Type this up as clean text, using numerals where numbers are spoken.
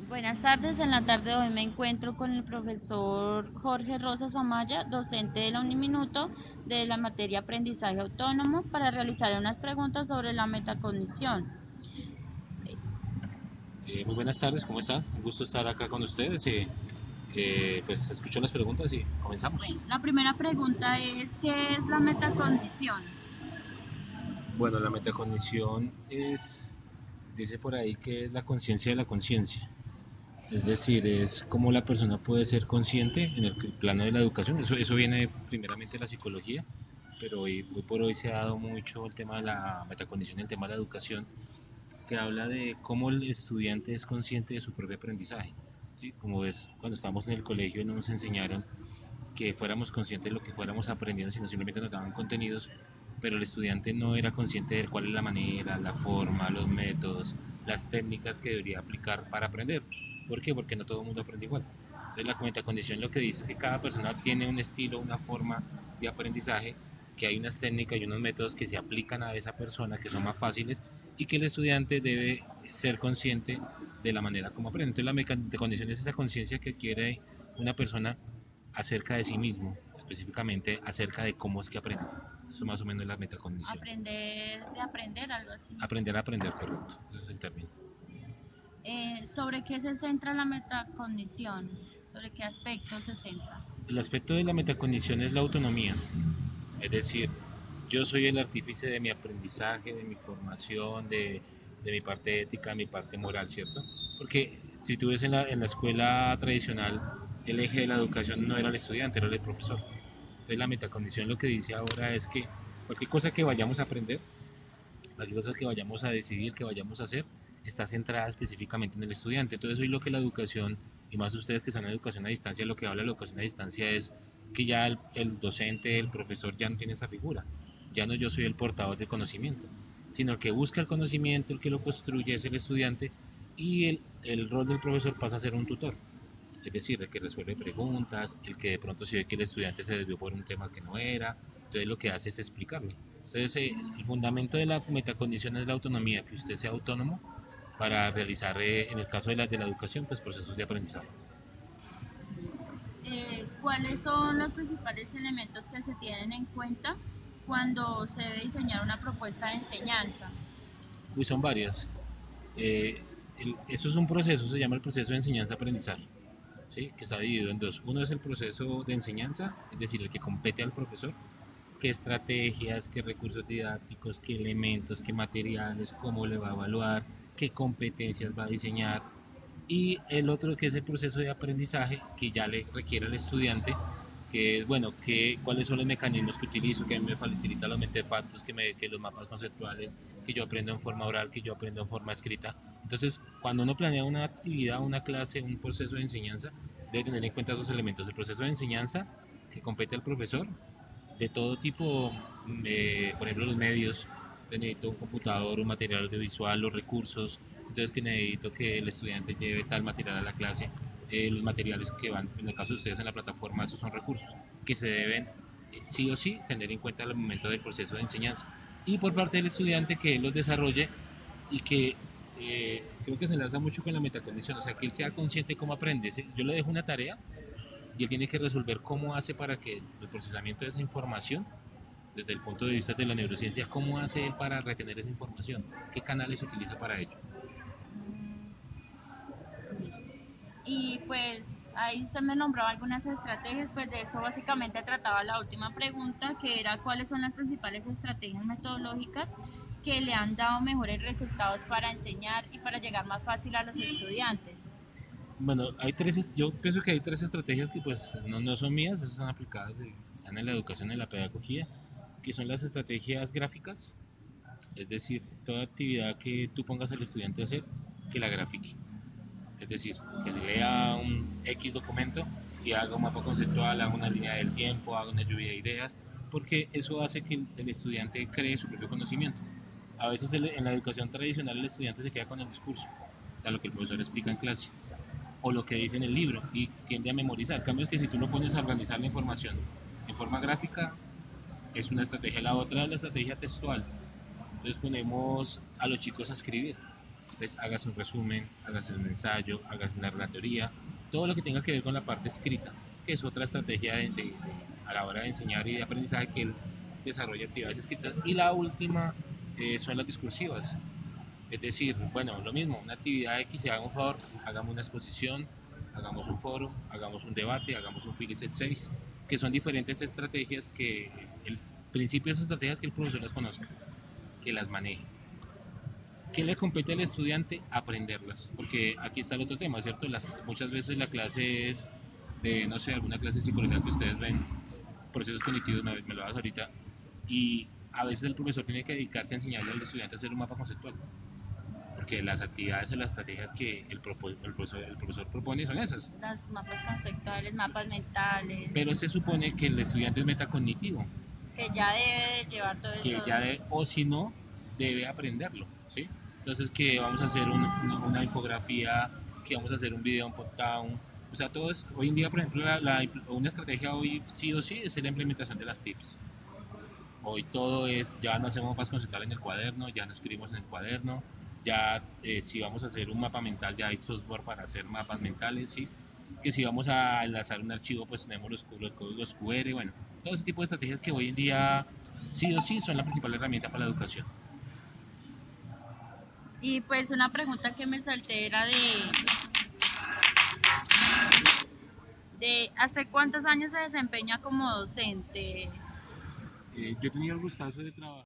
Buenas tardes, en la tarde de hoy me encuentro con el profesor Jorge Rosas Amaya, docente de la Uniminuto de la materia Aprendizaje Autónomo, para realizar unas preguntas sobre la metacognición. Muy buenas tardes, ¿cómo están? Un gusto estar acá con ustedes. Pues escucho las preguntas y comenzamos. Bueno, la primera pregunta es, ¿qué es la metacognición? Bueno, la metacognición dice por ahí que es la conciencia de la conciencia. Es decir, es cómo la persona puede ser consciente en el plano de la educación. Eso viene primeramente de la psicología, pero hoy por hoy se ha dado mucho el tema de la metacognición, el tema de la educación, que habla de cómo el estudiante es consciente de su propio aprendizaje. ¿Sí? Como ves, cuando estábamos en el colegio nos enseñaron que fuéramos conscientes de lo que fuéramos aprendiendo, sino simplemente nos daban contenidos, pero el estudiante no era consciente de cuál es la manera, la forma, los métodos, las técnicas que debería aplicar para aprender. ¿Por qué? Porque no todo el mundo aprende igual. Entonces la metacondición lo que dice es que cada persona tiene un estilo, una forma de aprendizaje, que hay unas técnicas y unos métodos que se aplican a esa persona que son más fáciles y que el estudiante debe ser consciente de la manera como aprende. Entonces la metacondición es esa conciencia que quiere una persona acerca de sí mismo, específicamente acerca de cómo es que aprende. Eso más o menos es la metacognición. Aprender de aprender, algo así. Aprender a aprender, correcto. Ese es el término. ¿Sobre qué se centra la metacognición? ¿Sobre qué aspecto se centra? El aspecto de la metacognición es la autonomía. Es decir, yo soy el artífice de mi aprendizaje, de mi formación, de mi parte ética, de mi parte moral, ¿cierto? Porque si tú ves en la escuela tradicional, el eje de la educación no era el estudiante, era el profesor. Entonces la metacognición lo que dice ahora es que cualquier cosa que vayamos a aprender, cualquier cosa que vayamos a decidir, que vayamos a hacer, está centrada específicamente en el estudiante. Entonces hoy lo que la educación, y más ustedes que están en educación a distancia, lo que habla la educación a distancia es que ya el docente, el profesor ya no tiene esa figura. Ya no yo soy el portador del conocimiento, sino el que busca el conocimiento, el que lo construye es el estudiante y el rol del profesor pasa a ser un tutor. Es decir, el que resuelve preguntas, el que de pronto si ve que el estudiante se desvió por un tema que no era, entonces lo que hace es explicarle. Entonces, el fundamento de la metacondición es la autonomía, que usted sea autónomo para realizar, en el caso de la educación, pues procesos de aprendizaje. ¿Cuáles son los principales elementos que se tienen en cuenta cuando se debe diseñar una propuesta de enseñanza? Uy, son varias. Eso es un proceso, se llama el proceso de enseñanza-aprendizaje, ¿sí? Que está dividido en dos. Uno es el proceso de enseñanza, es decir, el que compete al profesor, qué estrategias, qué recursos didácticos, qué elementos, qué materiales, cómo le va a evaluar, qué competencias va a diseñar. Y el otro que es el proceso de aprendizaje que ya le requiere al estudiante, que es, bueno, cuáles son los mecanismos que utilizo, que me facilita los metafactos, que los mapas conceptuales, que yo aprendo en forma oral, que yo aprendo en forma escrita. Entonces, cuando uno planea una actividad, una clase, un proceso de enseñanza, debe tener en cuenta esos elementos. El proceso de enseñanza que compete al profesor, de todo tipo, por ejemplo los medios, necesito un computador, un material audiovisual, los recursos, entonces que necesito que el estudiante lleve tal material a la clase, los materiales que van, en el caso de ustedes en la plataforma, esos son recursos que se deben sí o sí tener en cuenta al momento del proceso de enseñanza. Y por parte del estudiante que él los desarrolle y que creo que se enlaza mucho con la metacondición, o sea, que él sea consciente de cómo aprende. Yo le dejo una tarea y él tiene que resolver cómo hace para que el procesamiento de esa información, desde el punto de vista de la neurociencia, cómo hace él para retener esa información, qué canales utiliza para ello. Listo. Y pues ahí se me nombró algunas estrategias, pues de eso básicamente trataba la última pregunta, que era cuáles son las principales estrategias metodológicas que le han dado mejores resultados para enseñar y para llegar más fácil a los estudiantes. Bueno, yo pienso que hay tres estrategias que pues no son mías, esas son aplicadas, están en la educación, en la pedagogía, que son las estrategias gráficas, es decir, toda actividad que tú pongas al estudiante a hacer, que la grafique. Es decir, que se lea un X documento y haga un mapa conceptual, haga una línea del tiempo, haga una lluvia de ideas, porque eso hace que el estudiante cree su propio conocimiento. A veces en la educación tradicional el estudiante se queda con el discurso, o sea, lo que el profesor explica en clase, o lo que dice en el libro, y tiende a memorizar. En cambio, es que si tú lo pones a organizar la información en forma gráfica, es una estrategia. La otra es la estrategia textual. Entonces ponemos a los chicos a escribir. Entonces hagas un resumen, hagas un ensayo, hagas una relatoría, todo lo que tenga que ver con la parte escrita, que es otra estrategia a la hora de enseñar y de aprendizaje que él desarrolla actividades escritas. Y la última son las discursivas. Es decir, bueno, lo mismo, una actividad X, si haga un favor, hagamos una exposición, hagamos un foro, hagamos un debate, hagamos un Phyllis 6, que son diferentes estrategias que el principio de esas estrategias que el profesor las conozca, que las maneje. ¿Qué le compete al estudiante? Aprenderlas, porque aquí está el otro tema, ¿cierto? Muchas veces la clase es de, no sé, alguna clase de psicología que ustedes ven, procesos cognitivos, me lo das ahorita, y a veces el profesor tiene que dedicarse a enseñarle al estudiante a hacer un mapa conceptual, porque las actividades o las estrategias que el profesor propone son esas. Los mapas conceptuales, mapas mentales, Pero se supone que el estudiante es metacognitivo, que ya debe de llevar todo que eso. ya o si no, debe aprenderlo, ¿sí? Entonces que vamos a hacer una infografía, que vamos a hacer un video, un pop-down, o sea, todo es, hoy en día, por ejemplo, una estrategia hoy sí o sí es la implementación de las tips. Hoy todo es, ya no hacemos mapas conceptuales en el cuaderno, ya no escribimos en el cuaderno, ya si vamos a hacer un mapa mental, ya hay software para hacer mapas mentales, ¿sí? Que si vamos a enlazar un archivo, pues tenemos los códigos QR, bueno, todo ese tipo de estrategias que hoy en día sí o sí son la principal herramienta para la educación. Y pues una pregunta que me salté era de ¿hace cuántos años se desempeña como docente? Yo he tenido el gustazo de trabajar.